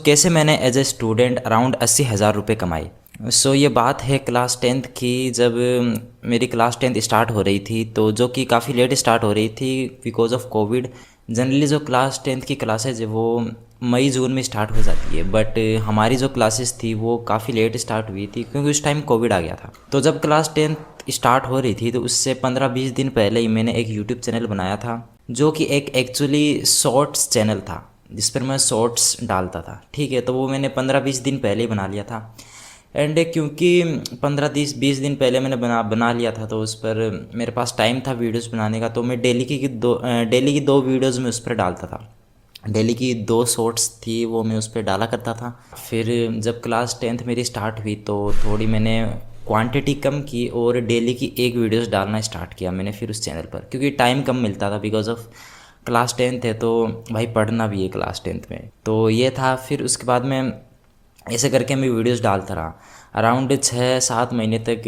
कैसे मैंने as a student around 80,000 रुपये कमाए। ये बात है क्लास टेंथ की, जब मेरी क्लास टेंथ स्टार्ट हो रही थी, तो जो कि काफ़ी लेट स्टार्ट हो रही थी बिकॉज ऑफ कोविड। जनरली जो क्लास टेंथ की क्लासेज है वो मई जून में स्टार्ट हो जाती है, बट हमारी जो क्लासेस थी वो काफ़ी लेट स्टार्ट हुई थी क्योंकि उस टाइम कोविड आ गया था। तो जब क्लास टेंथ स्टार्ट हो रही थी तो उससे 15-20 दिन पहले ही मैंने एक यूट्यूब चैनल बनाया था, जो कि एक एक्चुअली शॉर्ट्स चैनल था जिस पर मैं शॉर्ट्स डालता था। ठीक है, तो वो मैंने 15-20 दिन पहले ही बना लिया था। एंड क्योंकि 15-20 दिन पहले मैंने बना लिया था तो उस पर मेरे पास टाइम था वीडियोस बनाने का, तो मैं डेली की दो वीडियोस में उस पर डालता था। डेली की दो शॉर्ट्स थी वो मैं उस पर डाला करता था। फिर जब क्लास टेंथ मेरी स्टार्ट हुई तो थोड़ी मैंने क्वांटिटी कम की और डेली की एक वीडियोस डालना स्टार्ट किया मैंने फिर उस चैनल पर, क्योंकि टाइम कम मिलता था बिकॉज ऑफ क्लास टेंथ है, तो भाई पढ़ना भी है क्लास टेंथ में। तो ये था। फिर उसके बाद मैं ऐसे करके मैं वीडियोस डालता रहा अराउंड 6-7 महीने तक।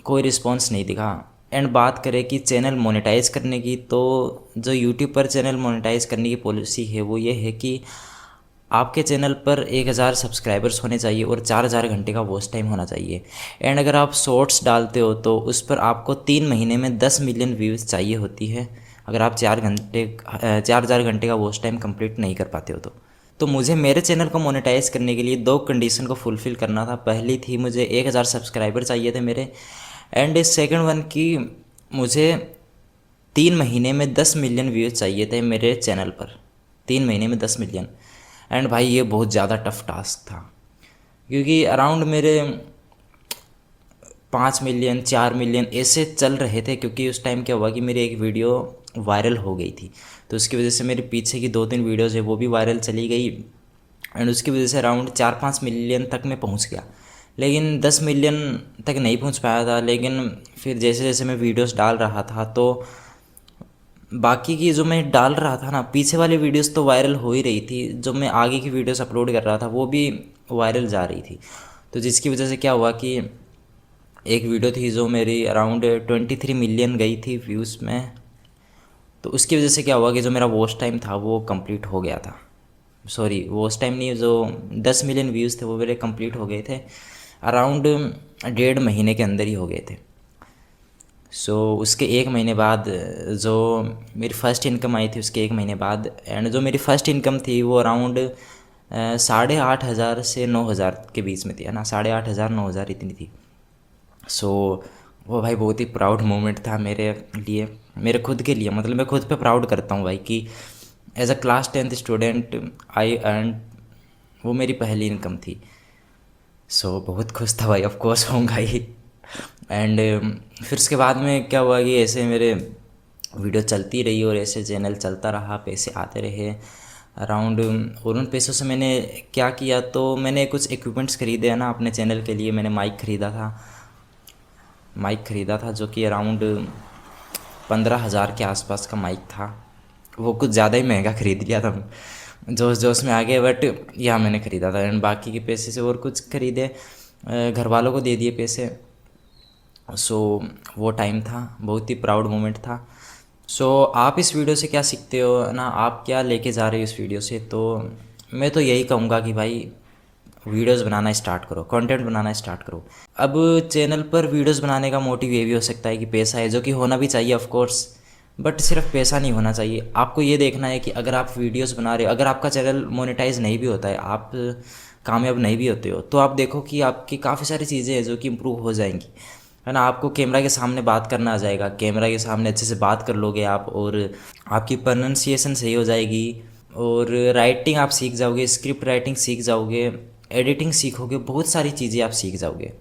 कोई रिस्पॉन्स नहीं दिखा। एंड बात करें कि चैनल मोनेटाइज करने की, तो जो यूट्यूब पर चैनल मोनेटाइज करने की पॉलिसी है वो ये है कि आपके चैनल पर 1,000 सब्सक्राइबर्स होने चाहिए और 4,000 घंटे का वॉच टाइम होना चाहिए। एंड अगर आप शॉर्ट्स डालते हो तो उस पर आपको 3 महीने में 10 मिलियन व्यूज़ चाहिए होती है, अगर आप 4,000 घंटे का वॉच टाइम कंप्लीट नहीं कर पाते हो तो मुझे मेरे चैनल को मोनेटाइज करने के लिए दो कंडीशन को फुलफ़िल करना था। पहली थी मुझे 1,000 सब्सक्राइबर चाहिए थे मेरे, एंड सेकंड वन की मुझे 3 महीने में 10 मिलियन व्यूज़ चाहिए थे मेरे चैनल पर। 3 महीने में 10 मिलियन। एंड भाई ये बहुत ज़्यादा टफ टास्क था, क्योंकि अराउंड मेरे 5 मिलियन 4 मिलियन ऐसे चल रहे थे, क्योंकि उस टाइम क्या हुआ कि मेरी एक वीडियो वायरल हो गई थी, तो उसकी वजह से मेरे पीछे की 2-3 वीडियोज़ है वो भी वायरल चली गई। एंड उसकी वजह से अराउंड 4-5 मिलियन तक मैं पहुंच गया, लेकिन 10 मिलियन तक नहीं पहुंच पाया था। लेकिन फिर जैसे जैसे मैं वीडियोस डाल रहा था तो बाकी की जो मैं डाल रहा था ना, पीछे वाली वीडियोस तो वायरल हो ही रही थी, जो मैं आगे की वीडियोस अपलोड कर रहा था वो भी वायरल जा रही थी। तो जिसकी वजह से क्या हुआ कि एक वीडियो थी जो मेरी अराउंड 23 मिलियन गई थी व्यूज़ में, तो उसकी वजह से क्या हुआ कि जो मेरा वॉच टाइम था वो कंप्लीट हो गया था। सॉरी, वॉच टाइम नहीं, जो 10 मिलियन व्यूज़ थे वो मेरे कंप्लीट हो गए थे अराउंड 1.5 महीने के अंदर ही हो गए थे। उसके 1 महीने बाद जो मेरी फ़र्स्ट इनकम आई थी उसके 1 महीने बाद, एंड जो मेरी फ़र्स्ट इनकम थी वो अराउंड 8,500 से 9,000 के बीच में थी, है ना, 8,500 9,000 इतनी थी। सो वो भाई बहुत ही प्राउड मोमेंट था मेरे लिए, मेरे खुद के लिए। मतलब मैं खुद पे प्राउड करता हूँ भाई कि as a class tenth student I earn, वो मेरी पहली इनकम थी। बहुत खुश था भाई, ऑफ कोर्स होऊंगा ही। एंड फिर उसके बाद में क्या हुआ कि ऐसे मेरे वीडियो चलती रही और ऐसे चैनल चलता रहा, पैसे आते रहे अराउंड। और उन पैसों से मैंने क्या किया, तो मैंने कुछ इक्विपमेंट्स खरीदे हैं ना अपने चैनल के लिए। मैंने माइक ख़रीदा था जो कि अराउंड 15,000 के आसपास का माइक था। वो कुछ ज़्यादा ही महंगा ख़रीद लिया था, जोश जोश में आ गए, बट यहाँ मैंने ख़रीदा था। एंड बाकी के पैसे से और कुछ ख़रीदे, घर वालों को दे दिए पैसे। वो टाइम था, बहुत ही प्राउड मोमेंट था। आप इस वीडियो से क्या सीखते हो ना, आप क्या लेके जा रहे हो इस वीडियो से? तो मैं तो यही कहूँगा कि भाई वीडियोस बनाना स्टार्ट करो, कंटेंट बनाना स्टार्ट करो। अब चैनल पर वीडियोस बनाने का मोटिव ये भी हो सकता है कि पैसा है, जो कि होना भी चाहिए ऑफ कोर्स, बट सिर्फ पैसा नहीं होना चाहिए। आपको ये देखना है कि अगर आप वीडियोस बना रहे हो, अगर आपका चैनल मोनेटाइज नहीं भी होता है, आप कामयाब नहीं भी होते हो, तो आप देखो कि आपकी काफ़ी सारी चीज़ें हैं जो कि इम्प्रूव हो जाएंगी, है ना। आपको कैमरा के सामने बात करना आ जाएगा, कैमरा के सामने अच्छे से बात कर लोगे आप, और आपकी प्रोनंसिएशन सही हो जाएगी, और राइटिंग आप सीख जाओगे, स्क्रिप्ट राइटिंग सीख जाओगे, एडिटिंग सीखोगे, बहुत सारी चीज़ें आप सीख जाओगे।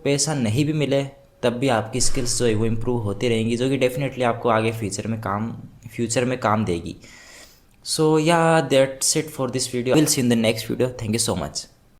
पैसा नहीं भी मिले तब भी आपकी स्किल्स जो है वो इम्प्रूव होती रहेंगी, जो कि डेफिनेटली आपको आगे फ्यूचर में काम देगी। या that's it for this video. Will see in the next video. Thank you so much.